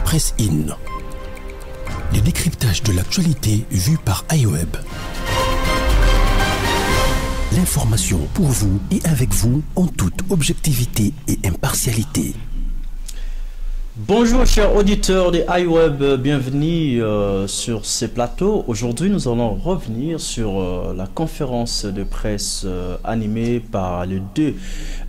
Presse In. Le décryptage de l'actualité vu par iWeb. L'information pour vous et avec vous en toute objectivité et impartialité. Bonjour chers auditeurs de iWeb, bienvenue sur ces plateaux. Aujourd'hui nous allons revenir sur la conférence de presse animée par les deux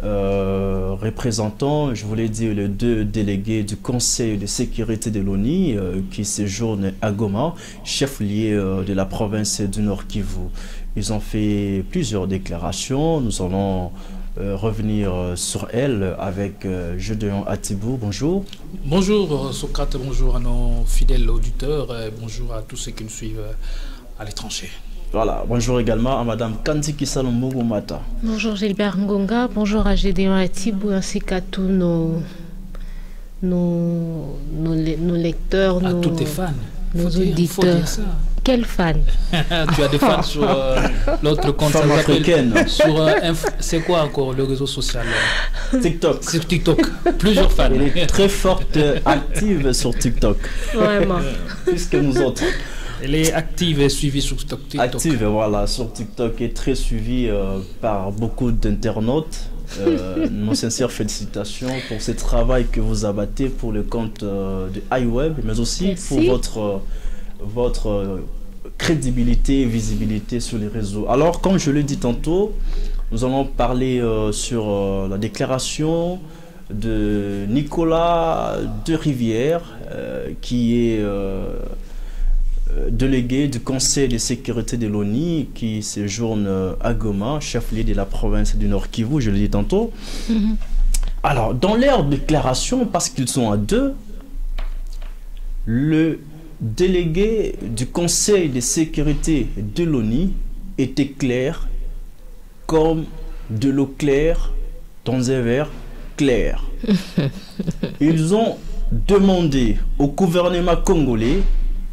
représentants, je voulais dire les deux délégués du Conseil de sécurité de l'ONU qui séjournent à Goma, chef-lieu de la province du Nord Kivu. Ils ont fait plusieurs déclarations, nous allons revenir sur elle avec Gédéon Atibou. Bonjour. Bonjour Socrate, bonjour à nos fidèles auditeurs, bonjour à tous ceux qui nous suivent à l'étranger. Voilà, bonjour également à Madame Kandiki Salombougou Mata. Bonjour Gilbert Ngonga, bonjour à Gédéon Atibou ainsi qu'à tous nos lecteurs, à tous tes fans, nos auditeurs. Quel fan? Tu as des fans sur l'autre compte africaine. C'est quoi encore le réseau social? TikTok. Sur TikTok. Plusieurs fans. Elle est très forte, active sur TikTok. Vraiment. Plus que nous autres. Elle est active et suivie sur TikTok. Active, voilà, sur TikTok et très suivie par beaucoup d'internautes. Nos sincères félicitations pour ce travail que vous abattez pour le compte de iWeb, mais aussi pour votre crédibilité et visibilité sur les réseaux. Alors, comme je l'ai dit tantôt, nous allons parler sur la déclaration de Nicolas de Rivière, qui est délégué du Conseil de sécurité de l'ONU, qui séjourne à Goma, chef-lieu de la province du Nord Kivu, je l'ai dit tantôt. Alors, dans leur déclaration, parce qu'ils sont à deux, le délégué du Conseil de sécurité de l'ONU était clair comme de l'eau claire dans un verre clair. Ils ont demandé au gouvernement congolais,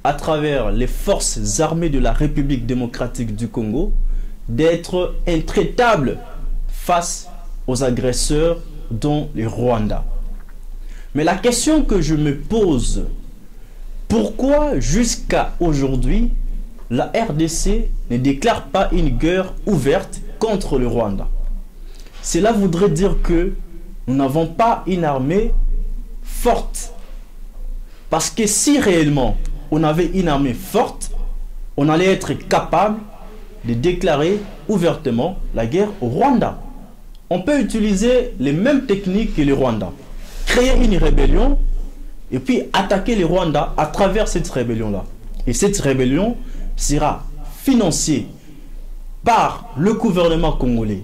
à travers les forces armées de la République démocratique du Congo, d'être intraitables face aux agresseurs dont le Rwanda. Mais la question que je me pose, pourquoi jusqu'à aujourd'hui, la RDC ne déclare pas une guerre ouverte contre le Rwanda? Cela voudrait dire que nous n'avons pas une armée forte. Parce que si réellement on avait une armée forte, on allait être capable de déclarer ouvertement la guerre au Rwanda. On peut utiliser les mêmes techniques que le Rwanda. Créer une rébellion et puis attaquer le Rwanda à travers cette rébellion-là. Et cette rébellion sera financée par le gouvernement congolais.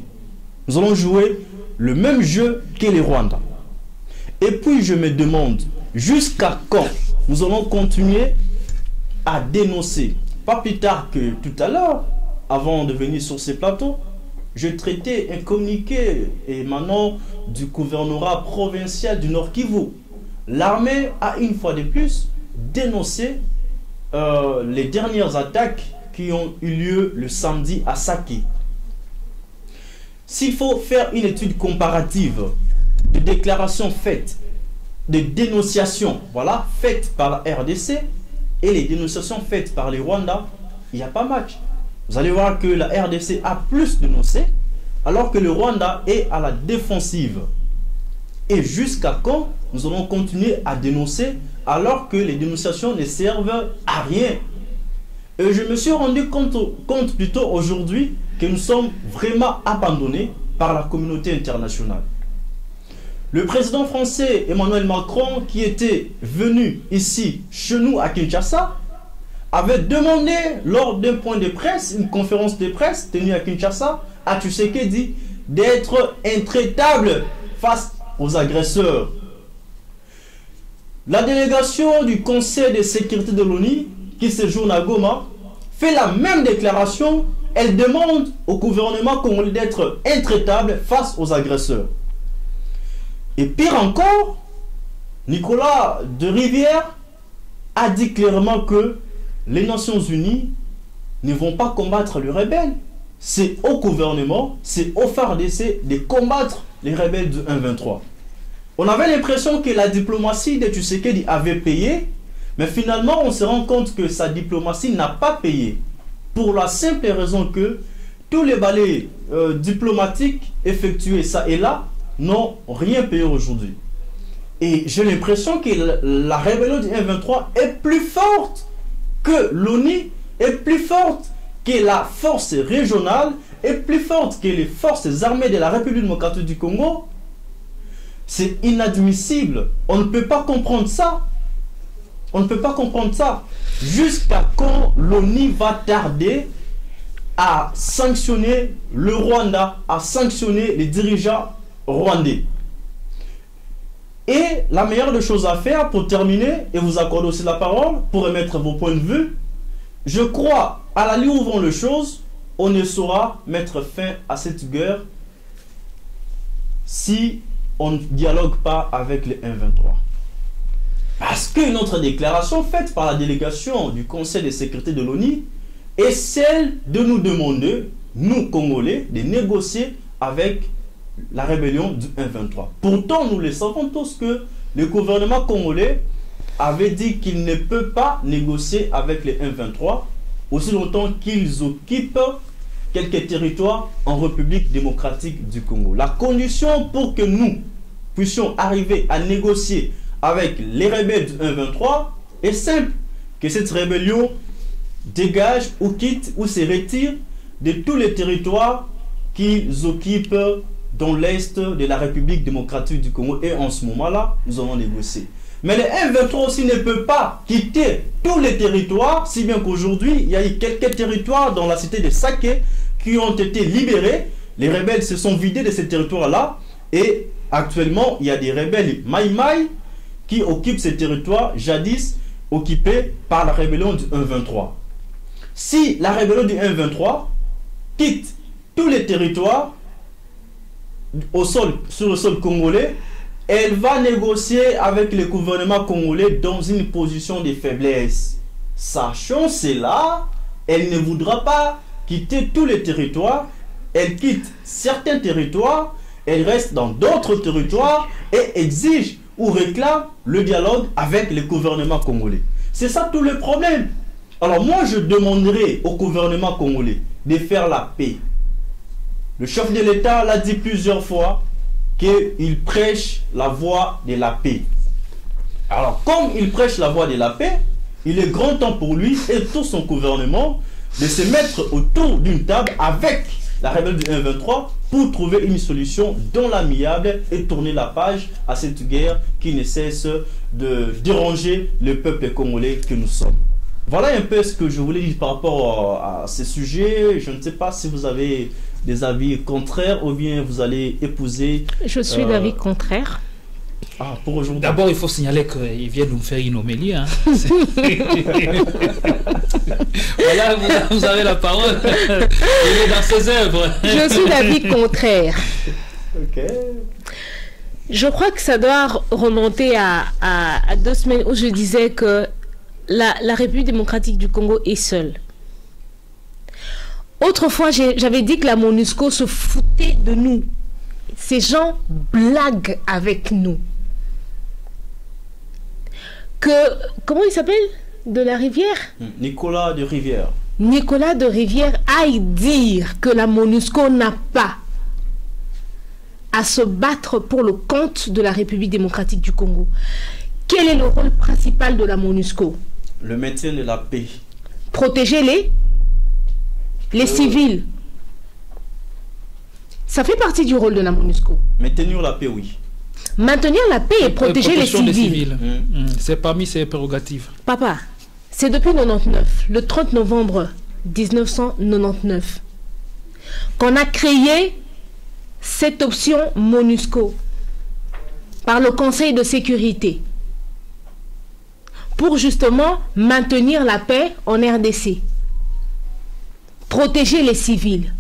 Nous allons jouer le même jeu que le Rwanda. Et puis je me demande, jusqu'à quand nous allons continuer à dénoncer? Pas plus tard que tout à l'heure, avant de venir sur ces plateaux, je traitais un communiqué émanant du gouvernorat provincial du Nord Kivu. L'armée a une fois de plus dénoncé les dernières attaques qui ont eu lieu le samedi à Sake. S'il faut faire une étude comparative de déclarations faites, de dénonciations faites par la RDC et les dénonciations faites par les Rwandais, il n'y a pas match. Vous allez voir que la RDC a plus dénoncé alors que le Rwanda est à la défensive. Et jusqu'à quand nous allons continuer à dénoncer alors que les dénonciations ne servent à rien? Et je me suis rendu compte plutôt aujourd'hui que nous sommes vraiment abandonnés par la communauté internationale. Le président français Emmanuel Macron, qui était venu ici, chez nous à Kinshasa, avait demandé lors d'un point de presse, une conférence de presse tenue à Kinshasa, à Tshisekedi d'être intraitable face aux agresseurs. La délégation du Conseil de sécurité de l'ONU, qui séjourne à Goma, fait la même déclaration. Elle demande au gouvernement congolais d'être intraitable face aux agresseurs. Et pire encore, Nicolas de Rivière a dit clairement que les Nations Unies ne vont pas combattre les rebelles. C'est au gouvernement, c'est au FARDC de combattre les rebelles du 1-23. On avait l'impression que la diplomatie de Tshisekedi avait payé, mais finalement, on se rend compte que sa diplomatie n'a pas payé. Pour la simple raison que tous les balais diplomatiques effectués ça et là n'ont rien payé aujourd'hui. Et j'ai l'impression que la rébellion du M23 est plus forte que l'ONU, est plus forte que la force régionale, est plus forte que les forces armées de la République démocratique du Congo. C'est inadmissible. On ne peut pas comprendre ça. On ne peut pas comprendre ça. Jusqu'à quand l'ONU va tarder à sanctionner le Rwanda, à sanctionner les dirigeants rwandais? Et la meilleure des choses à faire, pour terminer, et vous accorder aussi la parole, pour émettre vos points de vue, je crois, à la ligne où vont les choses, on ne saura mettre fin à cette guerre si on ne dialogue pas avec les M23. Parce qu'une autre déclaration faite par la délégation du Conseil de sécurité de l'ONU est celle de nous demander, nous Congolais, de négocier avec la rébellion du M23. Pourtant, nous le savons tous que le gouvernement congolais avait dit qu'il ne peut pas négocier avec les M23 aussi longtemps qu'ils occupent quelques territoires en République démocratique du Congo. La condition pour que nous puissions arriver à négocier avec les rebelles du M23 est simple, que cette rébellion dégage ou quitte ou se retire de tous les territoires qu'ils occupent dans l'est de la République démocratique du Congo. Et en ce moment-là, nous allons négocier. Mais le M23 aussi ne peut pas quitter tous les territoires, si bien qu'aujourd'hui, il y a eu quelques territoires dans la cité de Saké qui ont été libérés. Les rebelles se sont vidés de ces territoires-là. Et actuellement, il y a des rebelles Maïmaï qui occupent ces territoires jadis occupés par la rébellion du M23. Si la rébellion du M23 quitte tous les territoires sur le sol congolais, elle va négocier avec le gouvernement congolais dans une position de faiblesse. Sachant cela, elle ne voudra pas quitter tous les territoires. Elle quitte certains territoires, elle reste dans d'autres territoires et exige ou réclame le dialogue avec le gouvernement congolais. C'est ça tout le problème. Alors moi, je demanderai au gouvernement congolais de faire la paix. Le chef de l'État l'a dit plusieurs fois qu'il prêche la voie de la paix. Alors, comme il prêche la voie de la paix, il est grand temps pour lui et tout son gouvernement de se mettre autour d'une table avec la rébellion du M23 pour trouver une solution dans l'amiable et tourner la page à cette guerre qui ne cesse de déranger le peuple congolais que nous sommes. Voilà un peu ce que je voulais dire par rapport à ce sujet. Je ne sais pas si vous avez des avis contraires ou bien vous allez épouser... Je suis d'avis contraire. Ah, pour aujourd'hui. D'abord, il faut signaler qu'il vient nous faire une homélie. Hein. Voilà, vous avez la parole. Il est dans ses œuvres. Je suis d'avis contraire. Ok. Je crois que ça doit remonter à 2 semaines où je disais que la République démocratique du Congo est seule. Autrefois, j'avais dit que la MONUSCO se foutait de nous. Ces gens blaguent avec nous. Comment il s'appelle? De la Rivière? Nicolas de Rivière. Nicolas de Rivière aille dire que la MONUSCO n'a pas à se battre pour le compte de la République démocratique du Congo. Quel est le rôle principal de la MONUSCO? Le maintien de la paix. Protéger les civils. Ça fait partie du rôle de la MONUSCO. Maintenir la paix, oui. Maintenir la paix et protéger les civils. C'est parmi ses prérogatives. Papa, c'est depuis 1999, le 30 novembre 1999, qu'on a créé cette option MONUSCO par le Conseil de sécurité pour justement maintenir la paix en RDC, protéger les civils.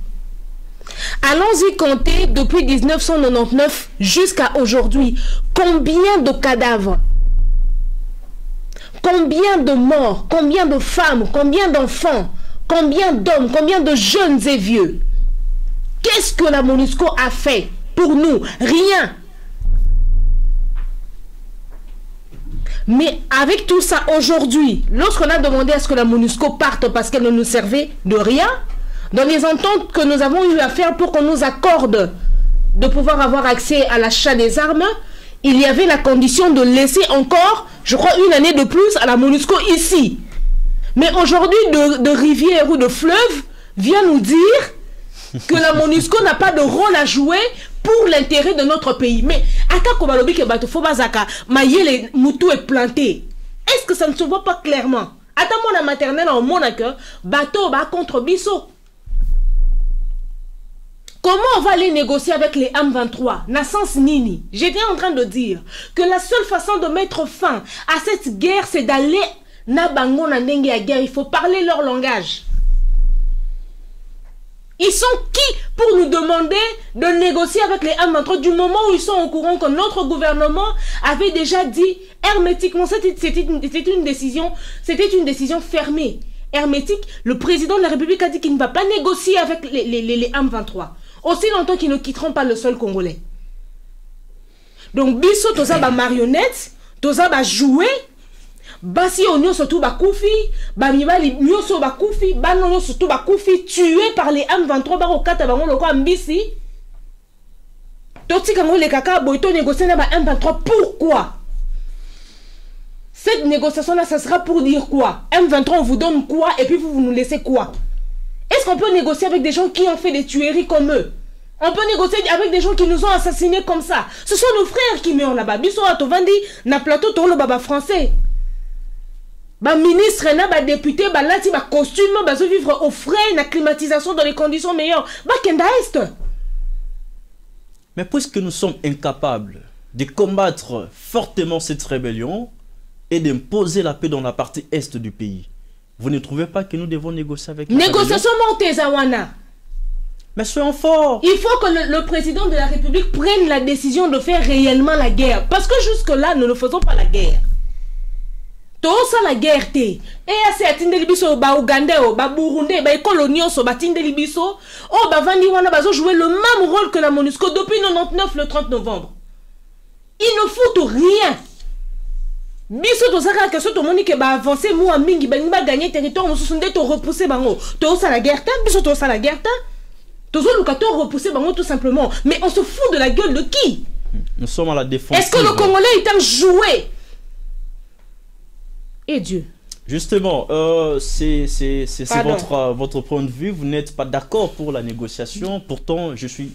Allons-y compter depuis 1999 jusqu'à aujourd'hui. Combien de cadavres, combien de morts, combien de femmes, combien d'enfants, combien d'hommes, combien de jeunes et vieux? Qu'est-ce que la MONUSCO a fait pour nous? Rien. Mais avec tout ça, aujourd'hui, lorsqu'on a demandé à ce que la MONUSCO parte parce qu'elle ne nous servait de rien, dans les ententes que nous avons eu à faire pour qu'on nous accorde de pouvoir avoir accès à l'achat des armes, il y avait la condition de laisser encore, je crois, une année de plus à la MONUSCO ici. Mais aujourd'hui, de rivière ou de fleuve vient nous dire que la MONUSCO n'a pas de rôle à jouer pour l'intérêt de notre pays. Mais aka kobalobi ke bato fo bazaka mayele mutu est planté. Est-ce que ça ne se voit pas clairement? Attends mon maternelle en mon que bateau ba contre biso. Comment on va aller négocier avec les M23? Nassance Nini, j'étais en train de dire que la seule façon de mettre fin à cette guerre, c'est d'aller na bango na ndenge ya guerre. Il faut parler leur langage. Ils sont qui pour nous demander de négocier avec les M23 du moment où ils sont au courant que notre gouvernement avait déjà dit hermétiquement, c'était une décision fermée, hermétique. Le président de la République a dit qu'il ne va pas négocier avec les M23 aussi longtemps qu'ils ne quitteront pas le sol congolais. Donc biso toza ba marionnette, toza ba jouer. Basi onyo surtout bakufi, bamibali nyoso bakufi, banono surtout bakufi, tués par les M23 barokata bango loko ambisi. Toti kango le kaka boito négocier na ba M23, pourquoi? Cette négociation là, ça sera pour dire quoi? M23 on vous donne quoi et puis vous nous laissez quoi? Est-ce qu'on peut négocier avec des gens qui ont fait des tueries comme eux? On peut négocier avec des gens qui nous ont assassinés comme ça. Ce sont nos frères qui meurent là-bas. Biso atovandi na plateau tolo baba français. Ba ministre na ba député ba lati ba costume ba se vivre au frais na climatisation dans les conditions meilleures. Ba kenda est. Mais puisque nous sommes incapables de combattre fortement cette rébellion et d'imposer la paix dans la partie est du pays, vous ne trouvez pas que nous devons négocier avec la négociation Montezawana. Mais soyons forts. Il faut que le président de la République prenne la décision de faire réellement la guerre. Parce que jusque-là, nous ne faisons pas la guerre. Tout ça la guerre té. Et assez atindeli biso ba Ougandais ba Burundais ba coloniaux so ba tindeli biso. Oh ba vandi wana bazo jouer le même rôle que la MONUSCO depuis 99 le 30 novembre. Ils ne foutent rien. Biso to saka que so to moni ke ba avancer moi mingi ba ni ba gagner territoire mo sunde to repousser bango. To ça la guerre ta biso to ça la guerre ta. To zo lukato repousser bango tout simplement. Mais on se fout de la gueule de qui? Nous sommes à la défense. Est-ce que le Congolais est un jouet? Et Dieu. Justement, c'est votre point de vue. Vous n'êtes pas d'accord pour la négociation. Pourtant, je suis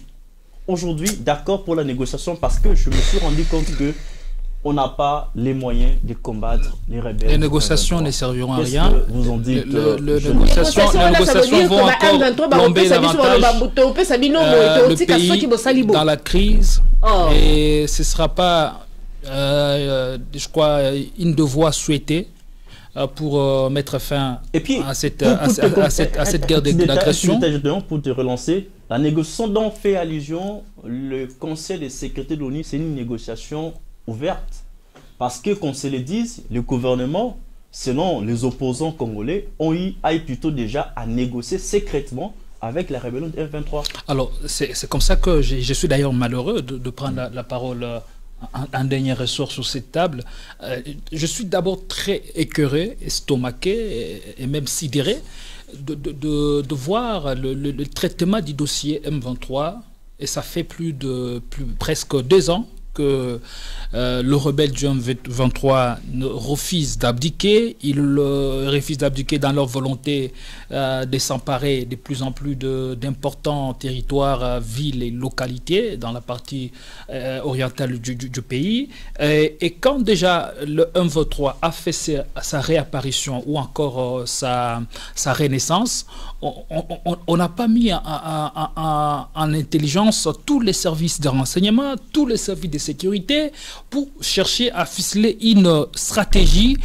aujourd'hui d'accord pour la négociation parce que je me suis rendu compte que on n'a pas les moyens de combattre les rebelles. Les négociations ne serviront à rien. Vous en dites les négociations vont encore plomber davantage le pays dans la crise. Et ce ne sera pas, je crois, une de voix souhaitée pour mettre fin à cette guerre d'agression. Pour te relancer, la négociation dont fait allusion le Conseil de sécurité de l'ONU, c'est une négociation ouverte. Parce que, qu'on se le dise, le gouvernement, selon les opposants congolais, aille plutôt déjà à négocier secrètement avec la rébellion de M23. Alors, c'est comme ça que je suis d'ailleurs malheureux de prendre la parole un dernier ressort sur cette table. Je suis d'abord très écœuré, estomaqué et même sidéré de voir le traitement du dossier M23. Et ça fait presque 2 ans que le rebelle du M23 refuse d'abdiquer. Il refuse d'abdiquer dans leur volonté de s'emparer de plus en plus d'importants territoires, villes et localités dans la partie orientale du pays. Et quand déjà le M23 a fait sa réapparition ou encore sa renaissance, on n'a pas mis en intelligence tous les services de renseignement, tous les services de sécurité pour chercher à ficeler une stratégie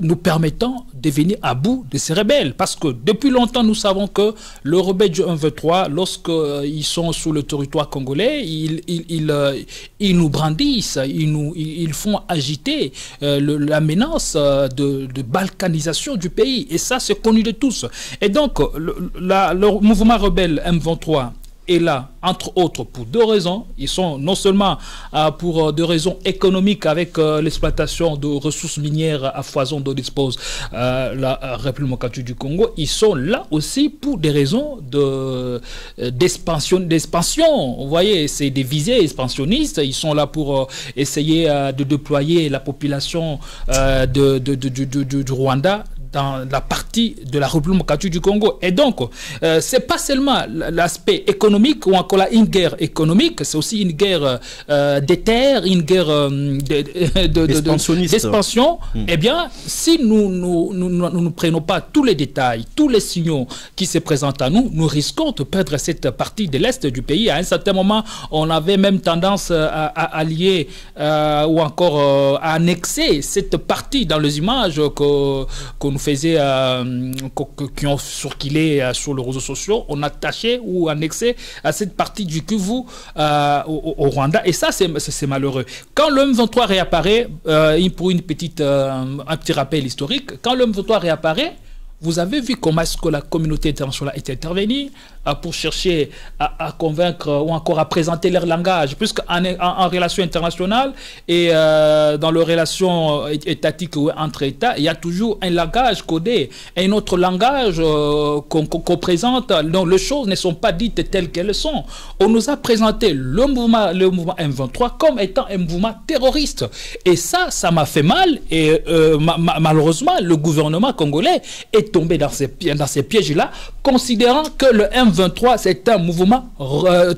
nous permettant de venir à bout de ces rebelles. Parce que depuis longtemps, nous savons que le rebelle du M23, lorsqu'ils sont sur le territoire congolais, ils nous brandissent, ils font agiter la menace de balkanisation du pays. Et ça, c'est connu de tous. Et donc, le mouvement rebelle M23 est là, entre autres, pour deux raisons. Ils sont non seulement pour des raisons économiques avec l'exploitation de ressources minières à foison dont dispose la République démocratique du Congo. Ils sont là aussi pour des raisons d'expansion. Vous voyez, c'est des visées expansionnistes. Ils sont là pour essayer de déployer la population du Rwanda dans la partie de la République démocratique du Congo. Et donc, c'est pas seulement l'aspect économique ou encore une guerre économique, c'est aussi une guerre des terres, une guerre d'expansion. Eh bien, si nous ne prenons pas tous les détails, tous les signaux qui se présentent à nous, nous risquons de perdre cette partie de l'Est du pays. À un certain moment, on avait même tendance à allier ou encore à annexer cette partie dans les images qu'on nous faisait, qui ont circulé sur les réseaux sociaux. On attachait ou annexait à cette partie du Kivu au Rwanda. Et ça, c'est malheureux. Quand le M23 réapparaît, pour un petit rappel historique, quand le M23 réapparaît, vous avez vu comment est-ce que la communauté internationale est intervenue pour chercher à convaincre ou encore à présenter leur langage, puisqu'en relation internationale et dans les relations étatiques ou entre États, il y a toujours un langage codé et un autre langage qu'on présente. Donc les choses ne sont pas dites telles qu'elles sont. On nous a présenté le mouvement M23 comme étant un mouvement terroriste. Et ça m'a fait mal. Et malheureusement, le gouvernement congolais est tombé dans ces pièges-là, considérant que le M23 c'est un mouvement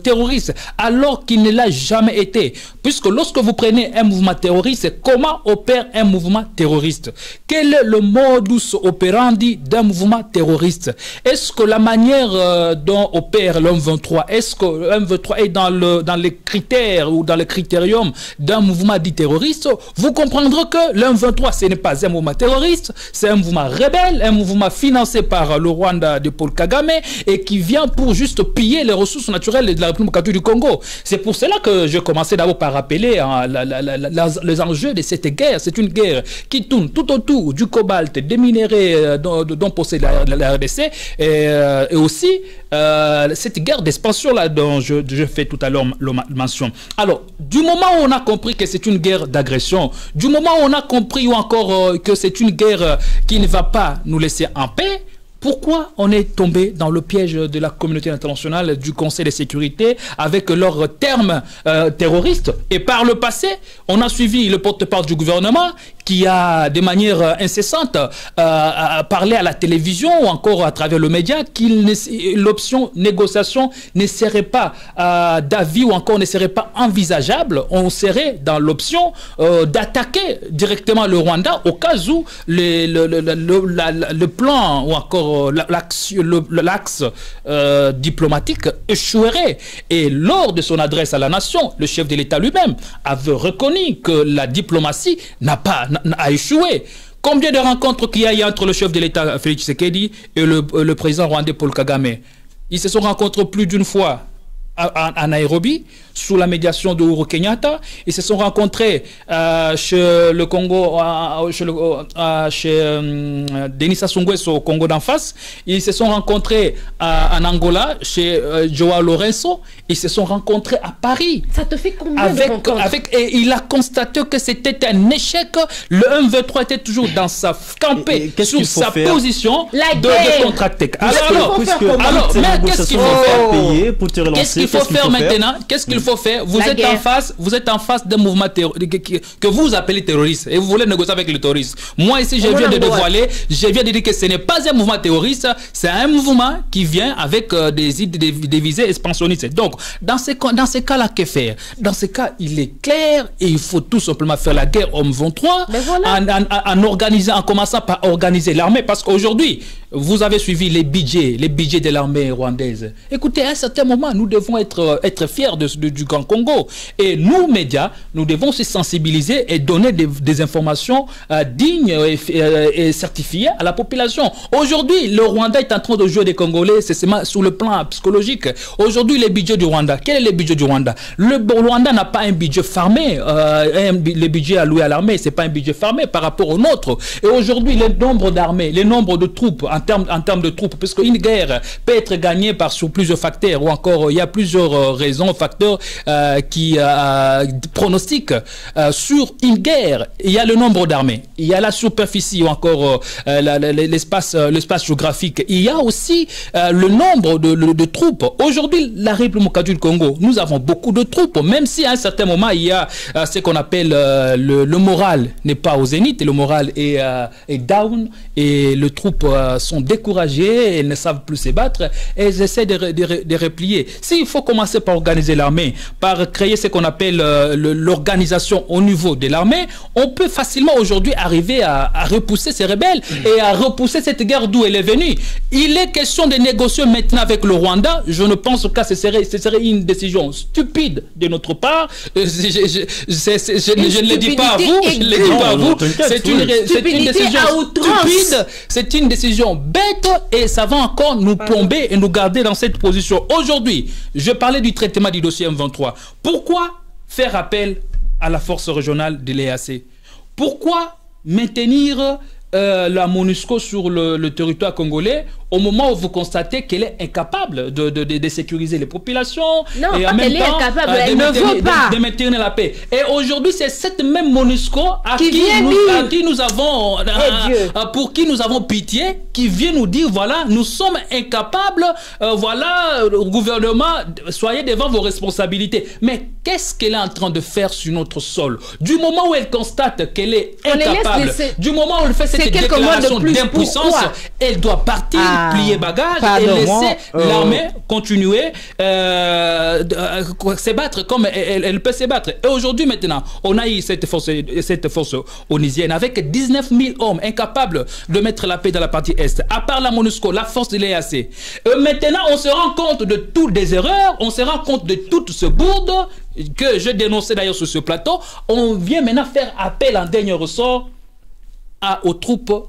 terroriste, alors qu'il ne l'a jamais été. Puisque lorsque vous prenez un mouvement terroriste, comment opère un mouvement terroriste? Quel est le modus operandi d'un mouvement terroriste? Est-ce que la manière dont opère le M23, est-ce que le M23 est dans les critères ou dans les critériums d'un mouvement dit terroriste? Vous comprendrez que le M23 ce n'est pas un mouvement terroriste, c'est un mouvement rebelle, un mouvement financé par le Rwanda de Paul Kagame et qui vient pour juste piller les ressources naturelles de la République démocratique du Congo. C'est pour cela que je commençais d'abord par rappeler les enjeux de cette guerre. C'est une guerre qui tourne tout autour du cobalt, des minéraux dont possède la RDC et aussi cette guerre d'expansion là dont je fais tout à l'heure mention. Alors, du moment où on a compris que c'est une guerre d'agression, du moment où on a compris ou encore que c'est une guerre qui ne va pas nous laisser en paix, pourquoi on est tombé dans le piège de la communauté internationale, du Conseil de sécurité, avec leurs termes terroristes? Et par le passé, on a suivi le porte-parole du gouvernement qui a, de manière incessante, parlé à la télévision ou encore à travers le média que l'option négociation ne serait pas d'avis ou encore ne serait pas envisageable. On serait dans l'option d'attaquer directement le Rwanda au cas où le plan ou encore l'axe diplomatique échouerait. Et lors de son adresse à la nation, le chef de l'État lui-même avait reconnu que la diplomatie a échoué. Combien de rencontres qu'il y a eu entre le chef de l'État Félix Tshisekedi et le président rwandais Paul Kagame? Ils se sont rencontrés plus d'une fois à Nairobi, sous la médiation de Uhuru Kenyatta. Ils se sont rencontrés chez le Congo, chez Denis Sassou Nguesso au Congo d'en face. Ils se sont rencontrés en Angola, chez Joao Lourenço. Ils se sont rencontrés à Paris. Ça te fait combien de rencontres? Et il a constaté que c'était un échec. Le M23 était toujours dans sa campée, sur sa position de contracter. Alors, qu'est-ce qu'il faut faire pour te relancer? Qu'est-ce qu'il faut faire maintenant? Qu'est-ce qu'il faut faire? Vous êtes en face d'un mouvement que vous appelez terroriste et vous voulez négocier avec les terroristes. Moi ici, je viens de dévoiler, je viens de dire que ce n'est pas un mouvement terroriste, c'est un mouvement qui vient avec des visées expansionnistes. Donc, dans ces cas-là, que faire? Dans ces cas, il est clair et il faut tout simplement faire la guerre au M23 en commençant par organiser l'armée, parce qu'aujourd'hui, vous avez suivi les budgets de l'armée rwandaise. Écoutez, à un certain moment, nous devons être fiers du Grand Congo. Et nous, médias, nous devons se sensibiliser et donner des informations dignes et certifiées à la population. Aujourd'hui, le Rwanda est en train de jouer des Congolais, c'est sur le plan psychologique. Aujourd'hui, les budgets du Rwanda, quel est le budget du Rwanda? Le Rwanda n'a pas un budget farmé. Le budget alloué à l'armée, c'est pas un budget farmé par rapport au nôtre. Et aujourd'hui, le nombre d'armées, le nombre de troupes en termes de troupes, parce qu'une guerre peut être gagnée sur plusieurs facteurs, ou encore il y a plusieurs raisons, facteurs qui pronostiquent sur une guerre. Il y a le nombre d'armées, il y a la superficie, ou encore l'espace géographique. Il y a aussi le nombre de troupes. Aujourd'hui, la République démocratique du Congo, nous avons beaucoup de troupes, même si à un certain moment, il y a ce qu'on appelle le moral n'est pas au zénith, et le moral est down, et les troupes sont découragées, elles ne savent plus se battre, et elles essaient de replier. S'il faut commencer par organiser l'armée, par créer ce qu'on appelle l'organisation au niveau de l'armée, on peut facilement aujourd'hui arriver à repousser ces rebelles et à repousser cette guerre d'où elle est venue. Il est question de négocier maintenant avec le Rwanda. Je ne pense que ce serait une décision stupide de notre part. Je ne le dis pas à vous, je ne le dis pas à vous. C'est une décision stupide, c'est une décision bête, et ça va encore nous plomber et nous garder dans cette position. Aujourd'hui, je parlais du traitement du dossier M23. Pourquoi faire appel à la force régionale de l'EAC? Pourquoi maintenir la MONUSCO sur le territoire congolais au moment où vous constatez qu'elle est incapable de sécuriser les populations, non, et en même temps elle ne veut pas de maintenir la paix. Et aujourd'hui, c'est cette même MONUSCO pour qui nous avons pitié, qui vient nous dire, voilà, nous sommes incapables, voilà, le gouvernement, soyez devant vos responsabilités. Mais qu'est-ce qu'elle est en train de faire sur notre sol? Du moment où elle constate qu'elle est incapable, du moment où elle fait cette déclaration d'impuissance, elle doit partir, plier bagage, et laisser l'armée continuer se battre comme elle peut se battre. Et aujourd'hui, maintenant, on a eu cette force onisienne avec 19 000 hommes incapables de mettre la paix dans la partie Est, à part la MONUSCO, la force de l'EAC. Maintenant, on se rend compte de toutes les erreurs, on se rend compte de toute ce bourde que je dénonçais d'ailleurs sur ce plateau. On vient maintenant faire appel en dernier ressort aux troupes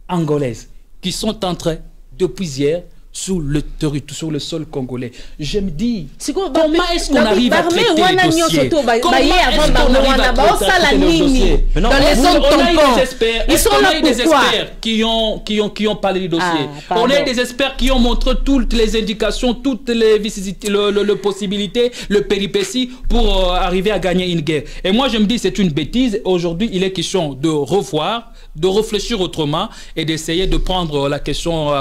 angolaises qui sont entrées depuis hier sur le sol congolais. Je me dis, comment est-ce qu'on arrive à traiter les dossiers? Comment est-ce qu'on arrive à traiter les dossiers? On a eu des experts qui ont parlé du dossier. On a eu des experts qui ont montré toutes les indications, toutes les possibilités, le péripéties pour arriver à gagner une guerre. Et moi, je me dis, c'est une bêtise. Aujourd'hui, il est question de revoir, de réfléchir autrement et d'essayer de prendre la question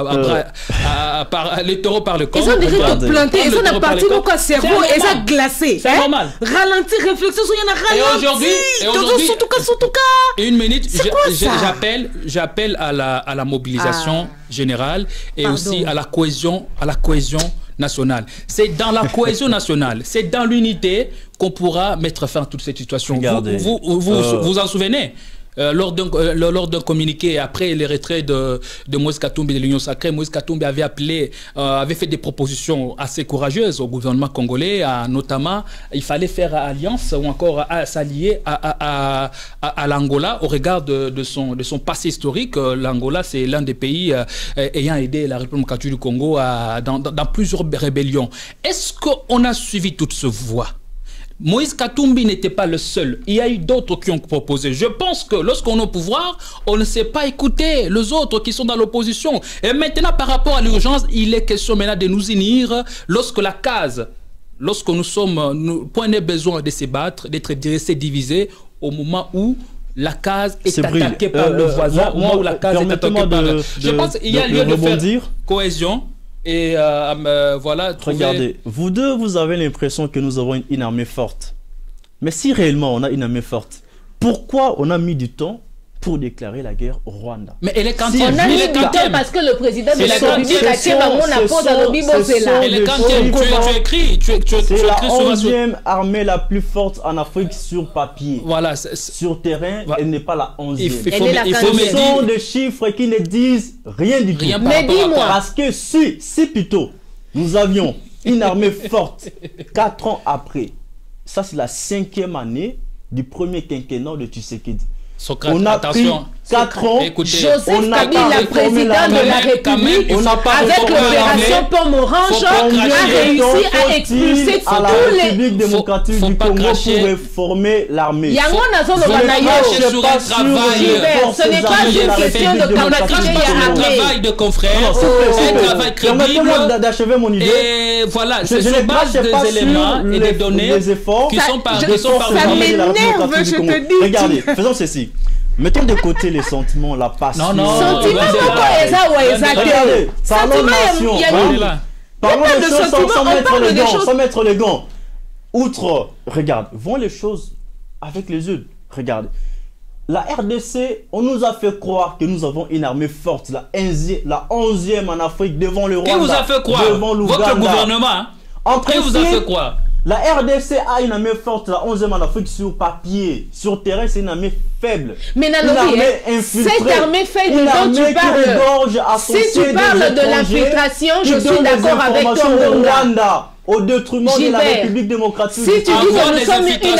par les taureaux par le corps. Ils ont déjà tout planté, ils ont parti dans le cerveau et ça glacé. C'est normal. Ralentir, réflexion, il y en a ralenti. Et aujourd'hui, une minute, j'appelle à la mobilisation générale et aussi à la cohésion nationale. C'est dans la cohésion nationale, c'est dans l'unité qu'on pourra mettre fin à toute cette situation. Vous en souvenez? Lors d'un communiqué après les retraits de Moïse Katumbi de l'Union Sacrée, Moïse Katumbi avait fait des propositions assez courageuses au gouvernement congolais, notamment il fallait faire alliance ou encore s'allier à l'Angola au regard de son passé historique. L'Angola, c'est l'un des pays ayant aidé la République démocratique du Congo dans plusieurs rébellions. Est-ce qu'on a suivi toute cette voie? Moïse Katumbi n'était pas le seul. Il y a eu d'autres qui ont proposé. Je pense que lorsqu'on est au pouvoir, on ne sait pas écouter les autres qui sont dans l'opposition. Et maintenant, par rapport à l'urgence, il est question maintenant de nous unir lorsque nous prenons besoin de se battre, d'être divisés au moment où la case est attaquée par le voisin, au moment où la case est attaquée par le... Je pense qu'il y a lieu de faire cohésion. Et voilà. Regardez, vous deux, vous avez l'impression que nous avons une armée forte. Mais si réellement on a une armée forte, pourquoi on a mis du temps pour déclarer la guerre au Rwanda? Mais elle est quantième. On a mis du temps parce que le président de la République a fait mon apport dans le Bibo, c'est là. Elle est quantième. Tu écris. C'est la 11e armée la plus forte en Afrique sur papier. Voilà. Sur terrain, elle n'est pas la 11e. Ce sont des chiffres qui ne disent rien du tout. Mais dis-moi. Parce que si plutôt nous avions une armée forte 4 ans après, ça c'est la 5e année du premier quinquennat de Tshisekedi. Socrate, attention. 4 ans, Joseph on n'a Kabila, pas président de la République, avec l'opération Pomme Orange, a réussi à expulser à la République démocratique du Congo pour réformer l'armée. Ce n'est pas une question de travail de confrères, un travail crédible d'achever mon idée. Et voilà, c'est sur base des éléments et des données qui sont par ça m'énerve, je te dis. Regardez, faisons ceci. Mettons de côté les sentiments, la passion. Sentiment, parlons de nation. Parlons de choses sans mettre les gants. Outre, regarde, voyons les choses avec les yeux. Regarde. La RDC, on nous a fait croire que nous avons une armée forte, la 11e en Afrique, devant le Rwanda. Qui vous a fait croire? Devant l'Ouganda. Votre gouvernement. Qui vous a fait croire? La RDC a une armée forte, la 11e en Afrique sur papier. Sur terrain, c'est une armée faible. Mais Nalobi, cette armée faible dont tu parles, si tu parles de l'infiltration, je suis d'accord avec toi. Au détriment de la République démocratique. Si tu dis que nous sommes une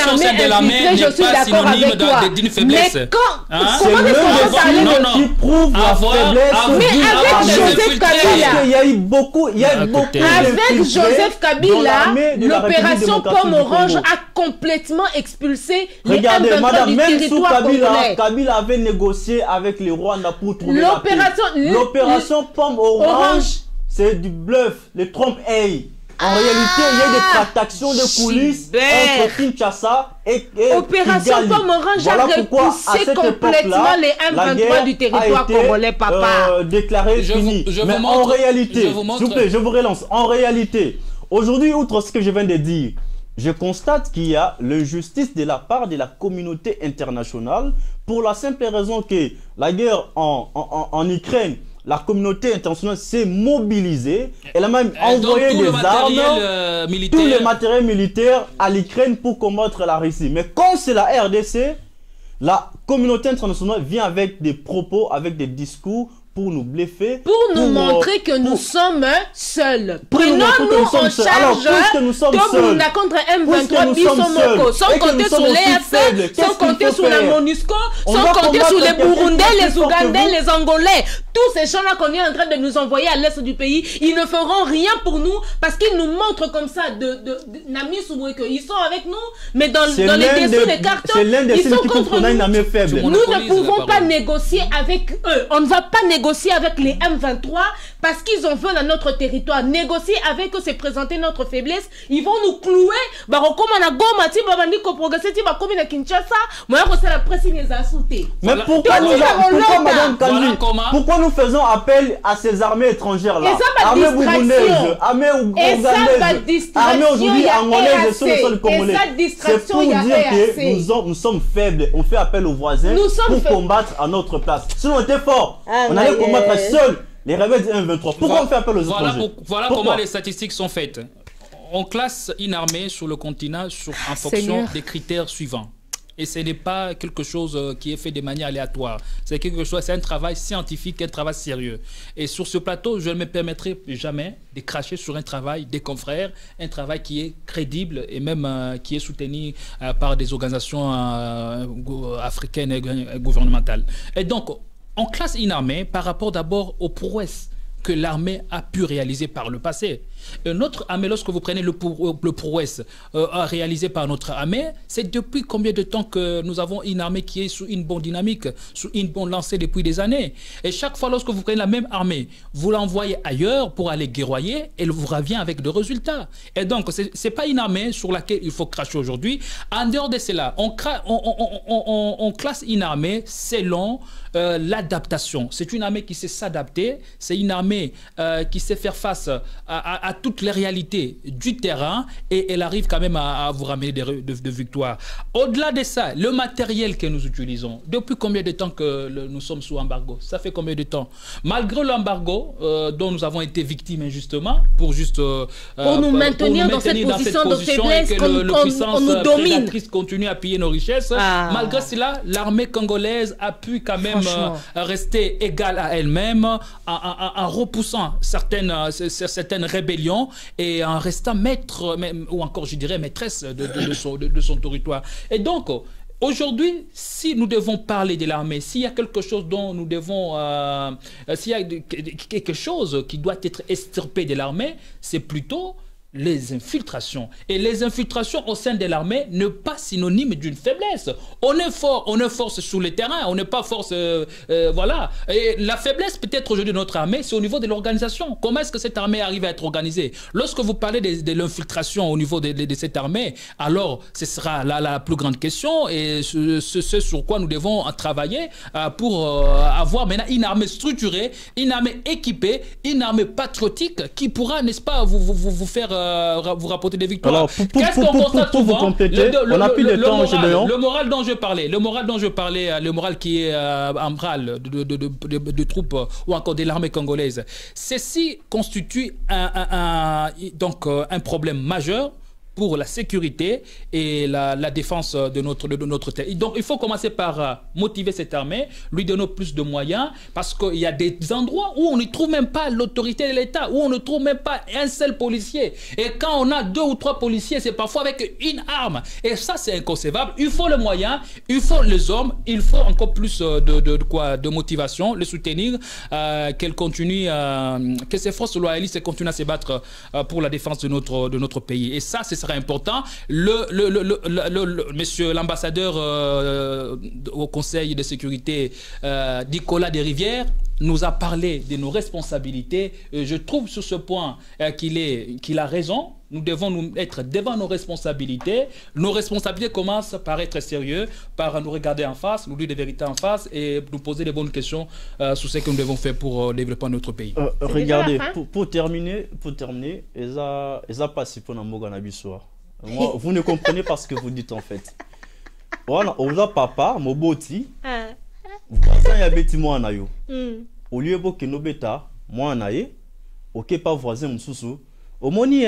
armée infiltrée, je suis d'accord avec toi. Mais comment est-ce qu'on parle qui prouve la faiblesse? Mais avec Joseph Kabila, il y a eu beaucoup. Avec Joseph Kabila, l'opération Pomme Orange a complètement expulsé les M23 du territoire congolais. Kabila avait négocié avec les Rwandais pour trouver la paix. L'opération Pomme Orange, c'est du bluff, le trompe-œil. En réalité, il y a des tractations de coulisses entre Kinshasa et Opération Pomme Orange a repoussé complètement les M23 du territoire congolais, papa. Déclaré fini. Mais en réalité, s'il vous plaît, je vous relance. En réalité, aujourd'hui, outre ce que je viens de dire, je constate qu'il y a l'injustice de la part de la communauté internationale pour la simple raison que la guerre en Ukraine, la communauté internationale s'est mobilisée. Elle a même envoyé des armes, tout le matériel militaire à l'Ukraine pour combattre la Russie. Mais quand c'est la RDC, la communauté internationale vient avec des propos, avec des discours pour nous bluffer. Pour nous montrer que nous sommes seuls. Prenons-nous en charge de contre M23 Bisomoko. Sans compter sur l'EAC, sans compter sur la MONUSCO, sans compter sur les Burundais, les Ougandais, les Angolais. Tous ces gens-là qu'on est en train de nous envoyer à l'est du pays, ils ne feront rien pour nous parce qu'ils nous montrent comme ça Nami Souboué qu'ils sont avec nous, mais dans les dessous des cartons, ils sont contre nous. Nous ne pouvons pas négocier avec eux. On ne va pas négocier avec les M23 parce qu'ils en veulent à notre territoire. Négocier avec eux, c'est présenter notre faiblesse. Ils vont nous clouer. Mais pourquoi nous faisons appel à ces armées étrangères là? Armées burundaises, armées ougandaises, armées aujourd'hui angolaises sur le sol congolais. C'est pour dire que nous sommes faibles. On fait appel aux voisins pour combattre à notre place. Sinon on était fort. On allait combattre seuls les rebelles du M23. Pourquoi on fait appel aux étrangers? Voilà comment les statistiques sont faites. On classe une armée sur le continent en fonction des critères suivants. Et ce n'est pas quelque chose qui est fait de manière aléatoire. C'est quelque chose, c'est un travail scientifique, un travail sérieux. Et sur ce plateau, je ne me permettrai jamais de cracher sur un travail des confrères, un travail qui est crédible et même qui est soutenu par des organisations africaines et gouvernementales. Et donc, on classe une armée par rapport d'abord aux prouesses que l'armée a pu réaliser par le passé. Notre armée, lorsque vous prenez le prouesse réalisé par notre armée, c'est depuis combien de temps que nous avons une armée qui est sous une bonne dynamique, sous une bonne lancée depuis des années. Et chaque fois, lorsque vous prenez la même armée, vous l'envoyez ailleurs pour aller guerroyer, elle vous revient avec des résultats. Et donc, ce n'est pas une armée sur laquelle il faut cracher aujourd'hui. En dehors de cela, on classe une armée selon l'adaptation. C'est une armée qui sait s'adapter, c'est une armée qui sait faire face à toutes les réalités du terrain et elle arrive quand même à vous ramener de victoires. Au-delà de ça, le matériel que nous utilisons, depuis combien de temps que nous sommes sous embargo? Ça fait combien de temps? Malgré l'embargo dont nous avons été victimes injustement, pour nous maintenir dans cette position de faiblesse qu'on nous domine, continue à piller nos richesses. Malgré cela, l'armée congolaise a pu quand même rester égale à elle-même en repoussant certaines rébellions et en restant maître, ou encore je dirais maîtresse de son territoire. Et donc, Aujourd'hui, si nous devons parler de l'armée, s'il y a quelque chose dont nous devons... s'il y a quelque chose qui doit être extirpé de l'armée, c'est plutôt les infiltrations. Et les infiltrations au sein de l'armée ne sont pas synonymes d'une faiblesse. On est fort, on est force sur le terrain, on n'est pas force... voilà. Et la faiblesse peut-être aujourd'hui de notre armée, c'est au niveau de l'organisation. Comment est-ce que cette armée arrive à être organisée? Lorsque vous parlez de l'infiltration au niveau de cette armée, alors ce sera la plus grande question et ce sur quoi nous devons travailler pour avoir maintenant une armée structurée, une armée équipée, une armée patriotique qui pourra, n'est-ce pas, vous faire vous rapporter des victoires. Qu'est-ce qu'on constate souvent? Le moral dont je parlais, le moral qui est en bral de troupes ou encore de l'armée congolaise, ceci constitue donc un problème majeur pour la sécurité et la défense de notre terre. Donc il faut commencer par motiver cette armée, lui donner plus de moyens, parce qu'il y a des endroits où on ne trouve même pas l'autorité de l'État, où on ne trouve même pas un seul policier. Et quand on a 2 ou 3 policiers, c'est parfois avec une arme. Et ça, c'est inconcevable. Il faut les moyens, il faut les hommes, il faut encore plus de motivation, le soutenir, qu'elle continue, que ces forces loyalistes continuent à se battre pour la défense de notre pays. Et ça, c'est important. Monsieur l'ambassadeur au Conseil de sécurité, Nicolas Desrivières, nous a parlé de nos responsabilités. Je trouve sur ce point qu'il a raison. Nous devons nous être devant nos responsabilités. Nos responsabilités commencent par être sérieux, par nous regarder en face, nous dire des vérités en face et nous poser des bonnes questions sur ce que nous devons faire pour développer notre pays. Regardez, pour terminer, ils ont passé pour vous ne comprenez pas ce que vous dites en fait. Voilà, on a papa, moboti. Voisin ya beti moi na yo. Au lieu bo ke no beta, moi na ye, OK pas voisin msusu. Omoni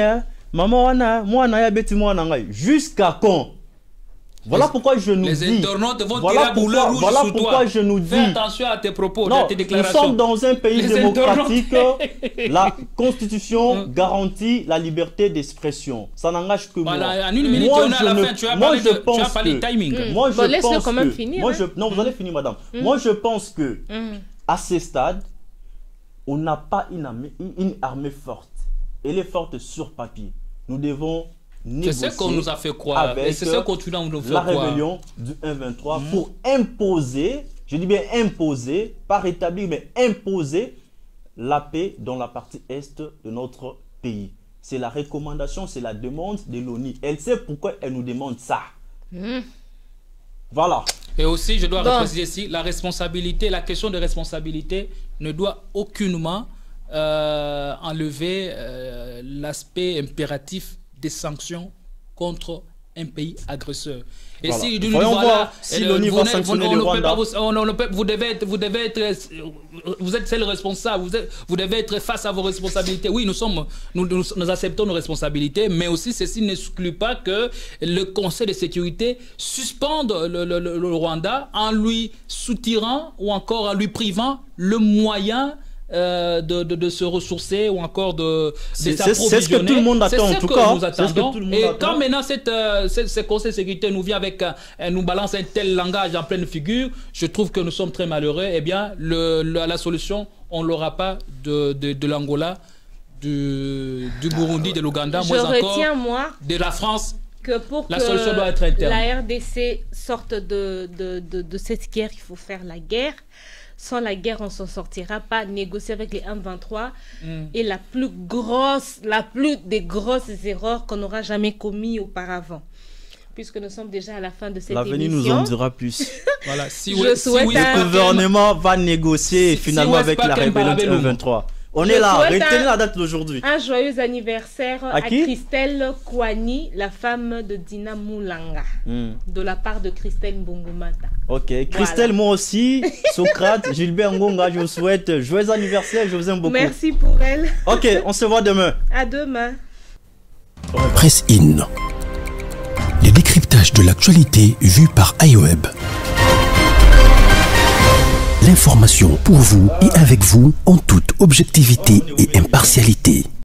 maman wana, moi na ya beti moi na ngai. Jusqu'à quand? Voilà pourquoi je nous dis. Les internautes vont tirer à boulet rouge sur toi. Je nous dis. Fais attention à tes propos, à tes déclarations. Nous sommes dans un pays démocratique. La Constitution garantit la liberté d'expression. Ça n'engage que moi. Voilà, en une minute, on est à la fin. Tu as parlé de timing. Moi, je laisse-le quand même finir. Non, vous allez finir, madame. Moi, je pense que à ce stade, on n'a pas une armée forte. Elle est forte sur papier. Nous devons négocier. C'est ce qu'on nous a fait croire. Et c'est ce qu'on nous fait la croire. rébellion du 1-23 pour imposer, je dis bien imposer, pas rétablir, mais imposer la paix dans la partie est de notre pays. C'est la recommandation, c'est la demande de l'ONU. Elle sait pourquoi elle nous demande ça. Voilà. Et aussi, je dois préciser ici, la responsabilité, la question de responsabilité ne doit aucunement enlever l'aspect impératif des sanctions contre un pays agresseur. Et voilà. Si voilà, si l'ONU va sanctionner le Rwanda, vous êtes seul responsable, vous devez être face à vos responsabilités. Oui, nous acceptons nos responsabilités, mais aussi ceci n'exclut pas que le Conseil de sécurité suspende le Rwanda en lui soutirant ou encore en lui privant le moyen de se ressourcer ou encore de s'approvisionner. C'est ce que tout le monde attend en tout cas. Nous attendons. Et quand maintenant ce Conseil de sécurité nous vient avec nous balance un tel langage en pleine figure, je trouve que nous sommes très malheureux. Eh bien, la solution, on ne l'aura pas de l'Angola, du Burundi, de l'Ouganda, moins encore de la France. Que pour la solution doit être interne. La RDC sorte de cette guerre, il faut faire la guerre. Sans la guerre, on ne s'en sortira pas. Négocier avec les M23 est la plus des grosses erreurs qu'on n'aura jamais commis auparavant. Puisque nous sommes déjà à la fin de cette émission. L'avenir nous en dira plus. Voilà. Le gouvernement va négocier finalement avec la rébellion du M23. On est là, retenez la date d'aujourd'hui. Un joyeux anniversaire à Christelle Kouani, la femme de Dina Moulanga, de la part de Christelle Mbongomata. Ok, Christelle, moi aussi, Socrate, Gilbert Ngonga, je vous souhaite joyeux anniversaire, je vous aime beaucoup. Merci pour elle. Ok, on se voit demain. À demain. Presse In, le décryptage de l'actualité vu par iWeb. L'information pour vous et avec vous en toute objectivité et impartialité.